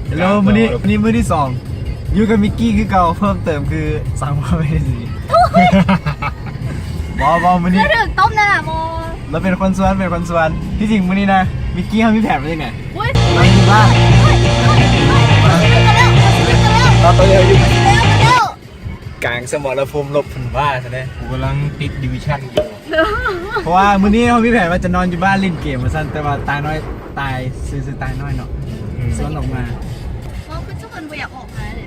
ฮัลโหลมื้อนี้มื้อที่2อยู่กับมิกกี้คือเก่าเพิ่มเติมคือสั่งมาไม่ได้สิบอมื้อนี้ ก็ถึงต้มนั่นแหละโม เราเป็นคนสวนที่จริงมื้อนี้นะมิกกี้เขามีแผนมาจากไหน อุ้ย ไปดูบ้านเราตัวเร็วอยู่กลางสมรภูมิลบผุนบ้าใช่ไหม กูกำลังติดดิวิชั่นอยู่ เพราะว่ามื้อนี้เขามีแผนว่าจะนอนอยู่บ้านเล่นเกมมาสั้นแต่ว่าตายน้อยตายซื้อตายน้อยเนาะสวนออกมา ว่าคุณทุกคนอยากออกมาเลย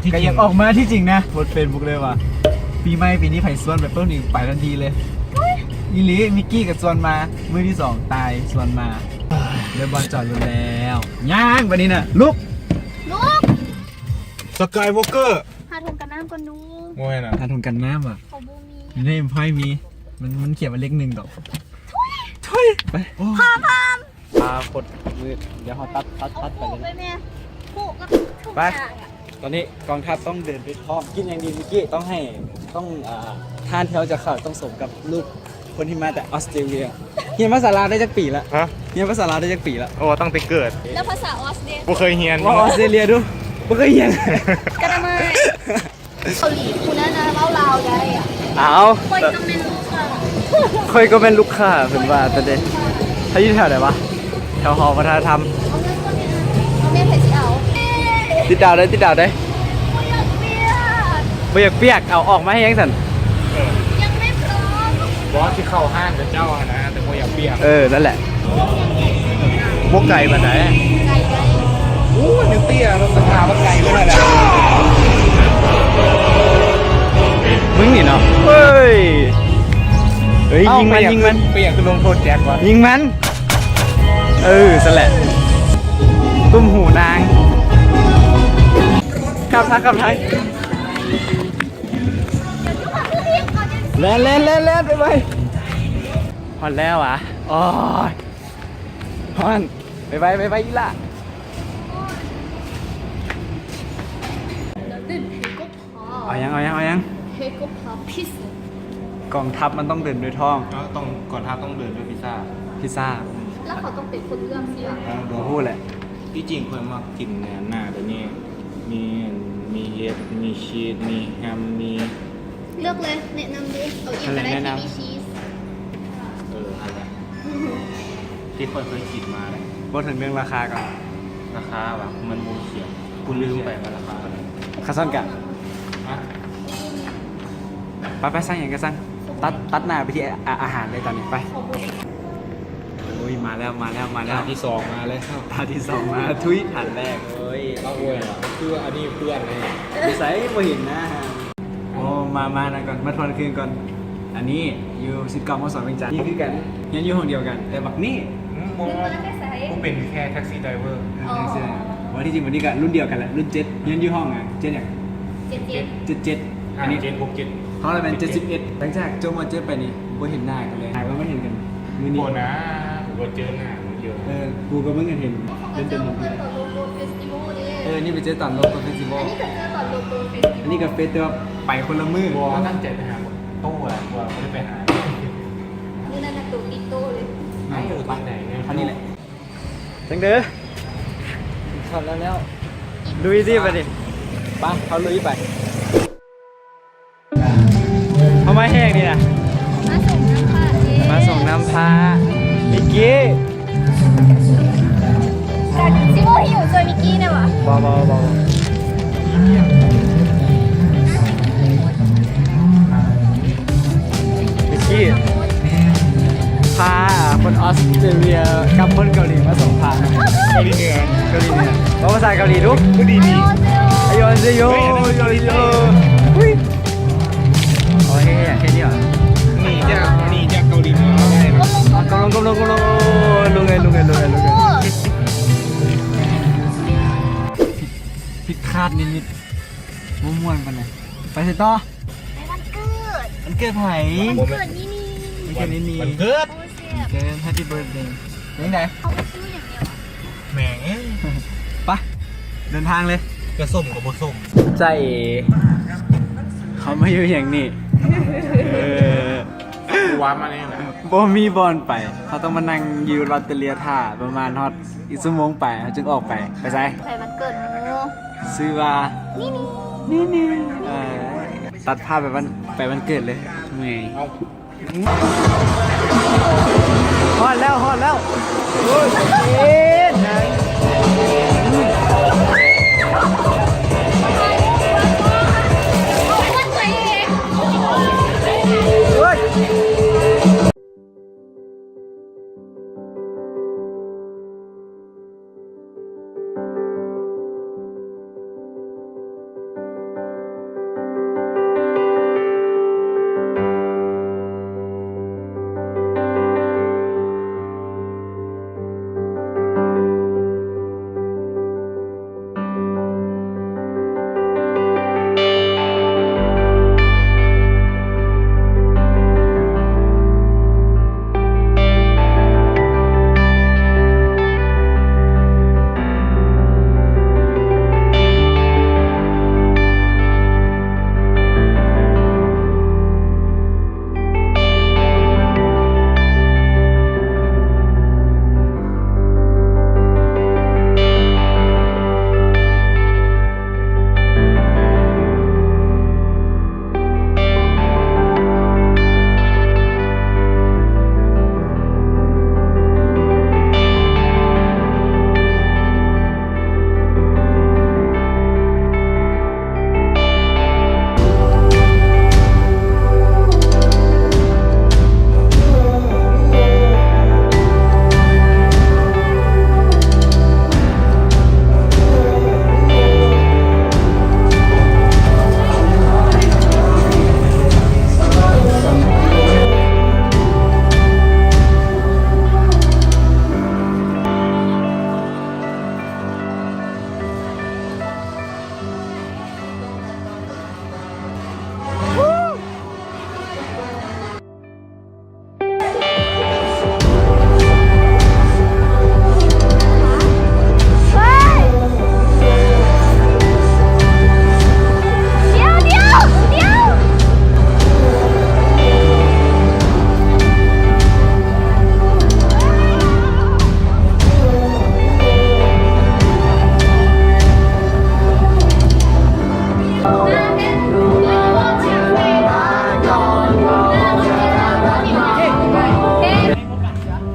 ที่ ก็ จริ ยัง งออกมาที่จริงนะบนเฟซบุ๊กเลยว่ะปีใหม่ปีนี้ไผ่สวนแบบต้นอีกไปทันทีเลยอีหลีมิกกี้กับสวนมามื้อที่2ตายสวนมาเริ่มบอลจอดรถแล้วย่างวันนี้น่ะลุก ลูก สกายวอล์กเกอร์ หาทงกันน้ำก่อนดู โง่น่ะ ทานทุนกันน้ำอ่ะ เขาบูมี อยู่ในไพ่มีมันเขียนมาเลข1ดอกทุยไป พาม ปลาขดมือเดี๋ยวเขาตัด เอา ไป ผูก เล ไป ย แม่ผูกกับทุก ไป อย่างอ่ะ ตอนนี้กองทัพต้องเดินไปท้องกินอย่างดีมิกกี้ต้องให้ต้องทานเที่ยวจะเข้าต้องสมกับลูกคนที่มาแต่ออสเตรเลียเรียนภาษาลาวได้จักปีละ ฮะ เรียนภาษาลาวได้จักปีละ โอ้ตั้งแต่เกิด แล้วภาษาออสเตร กูเคยเฮียน ว่าออสเตรเลียดูบ่เคยเรียน กระมังเกาหลีคุณนั่นนะเล่าลาวได้อ่ะ เอา คนก็เป็นลูกอ่ะ ค่อยก็เป็นลูกค้าเพิ่นว่าแต่เด้ถ้าอยู่แถวไหนวะแถวหอวัฒนธรรม เอาเงินคนนี้เอาแม่ไผ่สิเอา ติดดาวได้ ไม่อยากเปียก บ่อยากเปียกเอาออกมาให้ยังสั่น ยังไม่พร้อม บอสที่เข้าห้างกับเจ้านะแต่กูอยากเปียก นั่นแหละพวกไก่มาไหน ไก่ไก่ อู้นึกเตี้ยแล้วสกาว่าไกลก็ได้แหละ มึงนี่เนาะเฮ้ยยิงมัน เปียกคือลงโทษแจ็ควะ ยิงมันสแหละตุ้มหูนางขับทางเล่นไปฮอนแล้วอ่ะโอ้ยฮอนไปอีล่ะ ตื่นเพลก็พอ เอายัง เพลก็พอพิเศษ กองทัพมันต้องเดินด้วยท้อง ต้องก่อนท่าต้องเดินด้วยพิซซ่า พิซซ่า แล้วเขาต้องเป็นคนเรื่องสิอ่ะ ผมพูดแหละ ที่จริงคนมากินเนี่ยหน้าเดี๋ยวนี้มีเห็ดมีชีสมีแฮมมี เลือกเลยแนะนำดิเอาอีกก็ได้ที่มีชีส อะไรที่คนเคยกินมาเลย พูดถึงเรื่องราคาก่อน ราคาแบบมันมูเขียวกูลืมไปว่าราคาเท่าไหร่ คาซ่อนกะ อะ ไปสร้างอย่างก็สร้างตัดหน้าไปที่อาหารเลยตอนนี้ไปโอ้ยมาแล้ว ร้านที่สองมาเลยครับ ตาที่สองมาทุยฐานแรก เฮ้ยเอาเว้ยเหรอคืออันนี้เพื่อนเลย นิสัยบ่เห็นหน้าโอ้มานะก่อนมาทวนคืนก่อนอันนี้อยู่19มสเวียงจันทน์นี่คือกันยังอยู่ห้องเดียวกัน แต่บักนี่ มองกูเป็นแค่แท็กซี่ไดรเวอร์ ยังเสียว่าที่จริงวันนี้ก็รุ่นเดียวกันแหละรุ่น7ยังอยู่ห้องอ่ะ7อย่าง 77 77อันนี้ เจ็ดบวกเจ็ด เขาเลยเป็น71หลังจากจมมาเจ็ดไปนี่บ่เห็นหน้ากันเลยหายว่าไม่เห็นกันมือนี้ โบนะกูเจอหน้ามันเยอะ กูก็เพิ่งเห็น เขาเจอเพื่อนต่อโลโก้เฟสติวัลนี่ นี่ไปเจอตอนโลกเฟสติวั อั ล นนี้ก็เจอต่อโลโก้เฟสติวัล อันนี้กับเฟสแต่ว่าไปคนละมือ บัวตั้งใจไปหาหมดตู้อะไรบัวไม่ได้ไปหา นี่นั่นน่ะตัวติโต้เลย ไม่อยู่ที่ไหนเนี่ย อันนี้แหละจังเด้อทำแล้วลุยดิไปดิไปเขาลุยไปเขาไม่แห้งนี่นะ มาส่งน้ำค่ะมาส่งน้ำพามิกกี้ ซิโมหิวจอยมิกกี้เนี่ยวะ บอมิกกี้พาคนออสเตรเลียกับคนเกาหลีมาส่งพา เกาหลีเหนือ เกาหลีเนี่ยบอกภาษาเกาหลีดู ก็ดีดี อายอนเซโยอุ้ยโอ้ยแค่นี้เหรอ นี่จะเกาหลีเหนือได้นะ กำลังลุงเลยผิดคาดนิดม่วนๆกันเลยไปสิต่อ ในวันเกิด มันเกิดไผ่ วันเกิดนี่ มันเกิดนี่ มันเกิด โอ้เสียบ เกิด Happy Birthday ยังไง เขาชื่ออย่างเดียว แหมง ไปเดินทางเลย กระส้มกับผสม ใจเขาไม่อยู่อย่างนี้ กูว้ามาเนี่ยนะ บ่มีบอลไป เขาต้องมานั่งยืนลอตเตอรี่ท่าประมาณฮอตอีกชั่วโมงไปเขาจึงออกไปใส่ ใครวันเกิด ซื้อว่านี่ตัดภาพไปวันเกิดเลยเมื่อย เอา ฮอดแล้วโอ้ยเอ็ดนะ วันไหนเอง เฮ้ย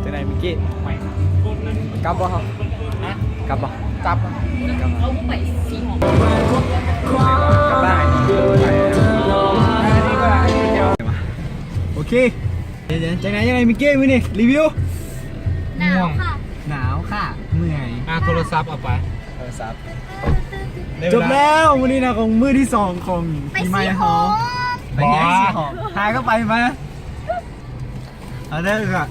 จะไหนมิกกี้กลับบ่ครับกลับบ่กลับเอาไปสีหอมกลับบ้านโอเคเดี๋ยวจากไหนยังไงมิกกี้มื้อนี่รีวิว หนาวค่ะ หนาวค่ะเมื่อย โทรศัพท์เอาไป โทรศัพท์จบแล้วมื้อนี้นะของมื้อที่2ของ ไป ปีให สี ม่ ห ฮ อ อ ม ไปแย่งสีหอมทายก็ไปมาเอาเด้อค่ะ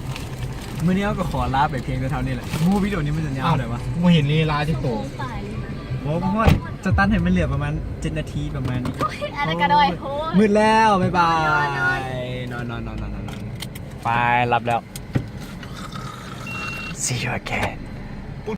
มื้อนี้เราก็ขอลาไปเพียงเท่านี้แหละมูวิดีโอนี้มันจะยาวเลยวะ กูเห็นลีลาที่โต ตายเลยนะ โอ้เพราะว่าจะตั้นให้มันเหลือประมาณ7 นาทีประมาณนี้ อะไรก็ได้โพส มืดแล้วบ๊ายบาย นอน นอนไปรับแล้ว See you again